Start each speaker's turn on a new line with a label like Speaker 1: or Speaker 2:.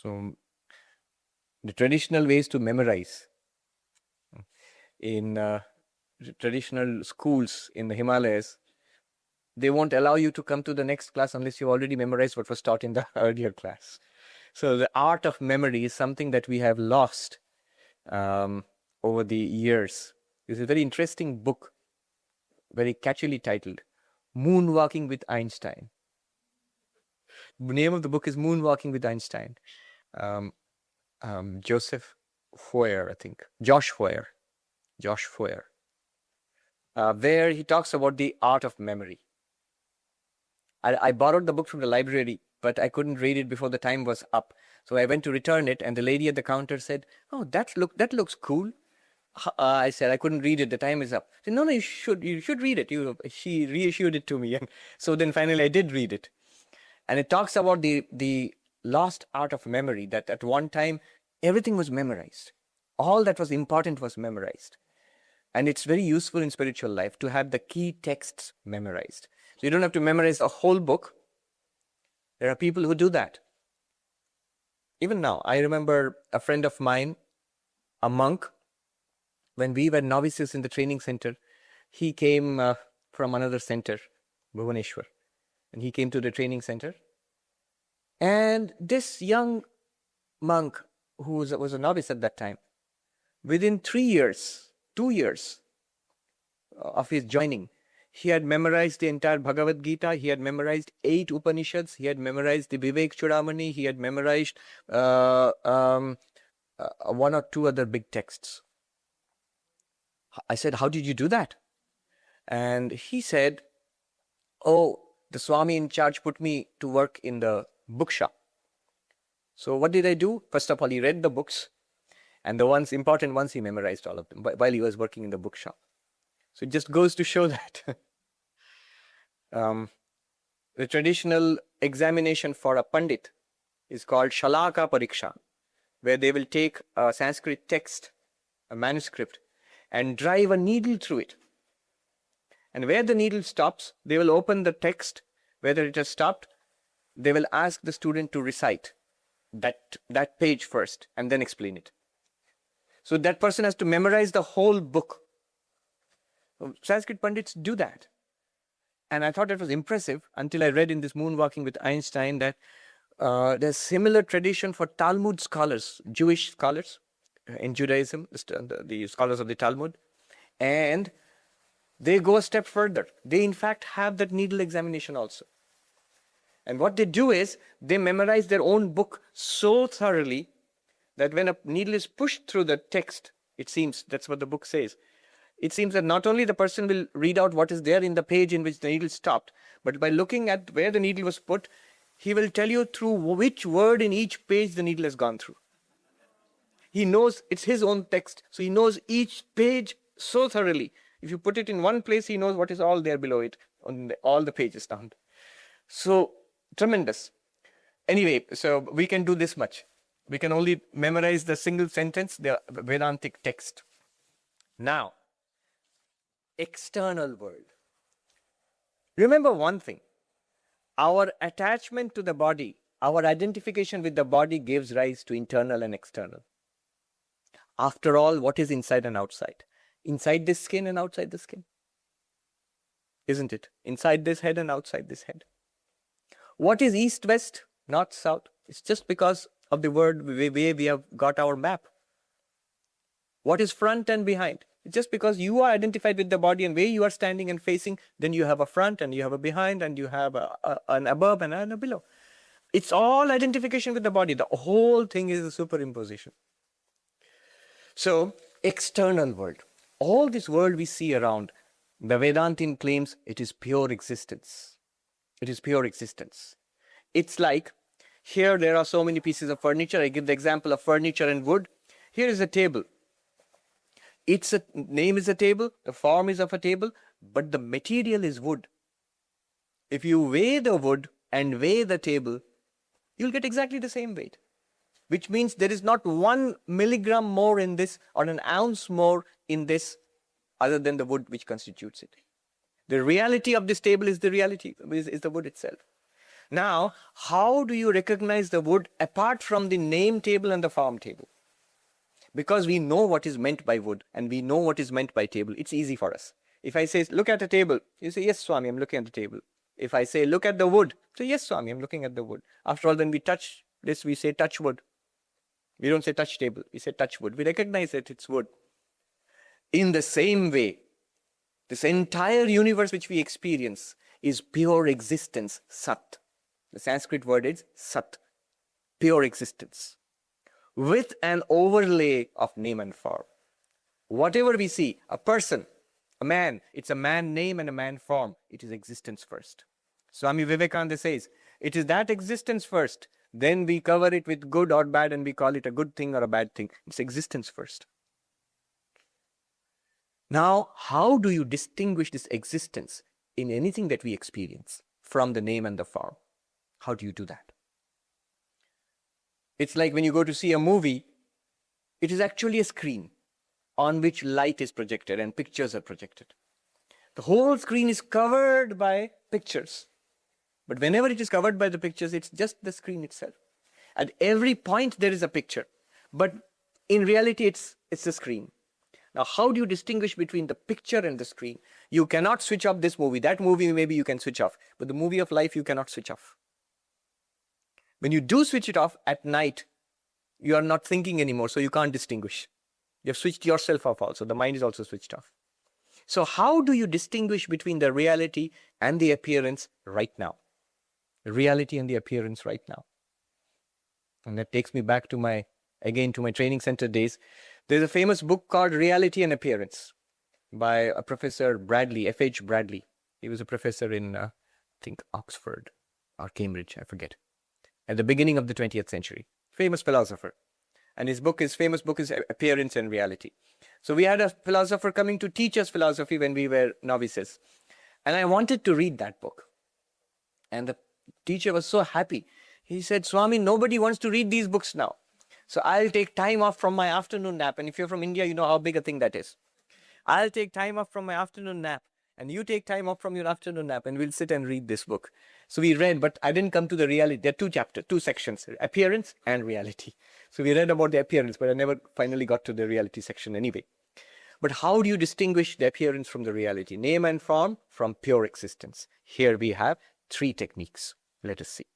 Speaker 1: So the traditional ways to memorize in traditional schools in the Himalayas, they won't allow you to come to the next class unless you've already memorized what was taught in the earlier class. So the art of memory is something that we have lost over the years. It's a very interesting book, very catchily titled, Moonwalking with Einstein. The name of the book is Moonwalking with Einstein. Joseph Foer, I think. Josh Foer. Where he talks about the art of memory. I borrowed the book from the library, but I couldn't read it before the time was up. So I went to return it, and the lady at the counter said, "Oh, that looks cool." I said, "I couldn't read it. The time is up." She said, "No, you should read it." She reissued it to me, and so then finally I did read it. And it talks about the lost art of memory, that at one time everything was memorized. All that was important was memorized. And it's very useful in spiritual life to have the key texts memorized. So you don't have to memorize a whole book. There are people who do that. Even now, I remember a friend of mine, a monk, when we were novices in the training center, he came from another center, Bhuvaneshwar, and he came to the training center. And this young monk, who was a novice at that time, within 2 years of his joining, he had memorized the entire Bhagavad Gita, he had memorized 8 Upanishads, he had memorized the Vivek Chudamani, he had memorized one or two other big texts. I said, "How did you do that?" And he said, "Oh, the Swami in charge put me to work in the bookshop." So what did I do? First of all, he read the books, and the important ones, he memorized all of them while he was working in the bookshop. So it just goes to show that the traditional examination for a Pandit is called Shalaka Pariksha, where they will take a Sanskrit text, a manuscript, and drive a needle through it. And where the needle stops, they will open the text. Whether it has stopped, they will ask the student to recite that page first and then explain it. So that person has to memorize the whole book. Sanskrit Pandits do that. And I thought that was impressive until I read in this Moonwalking with Einstein that there's similar tradition for Talmud scholars, Jewish scholars in Judaism, the scholars of the Talmud. And they go a step further. They in fact have that needle examination also. And what they do is they memorize their own book so thoroughly that when a needle is pushed through the text, it seems, that's what the book says, it seems that not only the person will read out what is there in the page in which the needle stopped, but by looking at where the needle was put, he will tell you through which word in each page the needle has gone through. He knows, it's his own text, so he knows each page so thoroughly. If you put it in one place, he knows what is all there below it, on all the pages down. So, tremendous. Anyway, so we can do this much. We can only memorize the single sentence, the Vedantic text. Now, external world. Remember one thing. Our attachment to the body, our identification with the body gives rise to internal and external. After all, what is inside and outside? Inside this skin and outside the skin. Isn't it? Inside this head and outside this head. What is east-west, north-south? It's just because of the way we have got our map. What is front and behind? It's just because you are identified with the body and where you are standing and facing, then you have a front and you have a behind and you have an above and a below. It's all identification with the body. The whole thing is a superimposition. So, external world. All this world we see around, the Vedantin claims it is pure existence. It is pure existence. It's like, here there are so many pieces of furniture. I give the example of furniture and wood. Here is a table. Its name is a table, the form is of a table, but the material is wood. If you weigh the wood and weigh the table, you'll get exactly the same weight. Which means there is not 1 milligram more in this or an ounce more in this other than the wood which constitutes it. The reality of this table is the reality, is the wood itself. Now, how do you recognize the wood apart from the name table and the form table? Because we know what is meant by wood and we know what is meant by table, it's easy for us. If I say, look at a table, you say, yes, Swami, I'm looking at the table. If I say, look at the wood, say, yes, Swami, I'm looking at the wood. After all, when we touch this, we say, touch wood. We don't say touch table, we say touch wood. We recognize that it's wood. In the same way, this entire universe which we experience is pure existence, Sat. The Sanskrit word is Sat, pure existence, with an overlay of name and form. Whatever we see, a person, a man, it's a man name and a man form. It is existence first. Swami Vivekananda says, it is that existence first, then we cover it with good or bad and we call it a good thing or a bad thing. It's existence first. Now, how do you distinguish this existence in anything that we experience from the name and the form? How do you do that? It's like when you go to see a movie, it is actually a screen on which light is projected and pictures are projected. The whole screen is covered by pictures. But whenever it is covered by the pictures, it's just the screen itself. At every point there is a picture. But in reality, it's the screen. Now, how do you distinguish between the picture and the screen? You cannot switch off this movie. That movie maybe you can switch off. But the movie of life you cannot switch off. When you do switch it off at night, you are not thinking anymore, so you can't distinguish. You have switched yourself off also. The mind is also switched off. So how do you distinguish between the reality and the appearance right now? The reality and the appearance right now. And that takes me back to my training center days. There's a famous book called Reality and Appearance by a Professor Bradley, F.H. Bradley. He was a professor in, I think, Oxford or Cambridge, I forget, at the beginning of the 20th century. Famous philosopher. And his famous book is Appearance and Reality. So we had a philosopher coming to teach us philosophy when we were novices. And I wanted to read that book. And the teacher was so happy. He said, Swami, nobody wants to read these books now. So I'll take time off from my afternoon nap. And if you're from India, you know how big a thing that is. I'll take time off from my afternoon nap. And you take time off from your afternoon nap. And we'll sit and read this book. So we read, but I didn't come to the reality. There are two sections, appearance and reality. So we read about the appearance, but I never finally got to the reality section anyway. But how do you distinguish the appearance from the reality? Name and form from pure existence. Here we have 3 techniques. Let us see.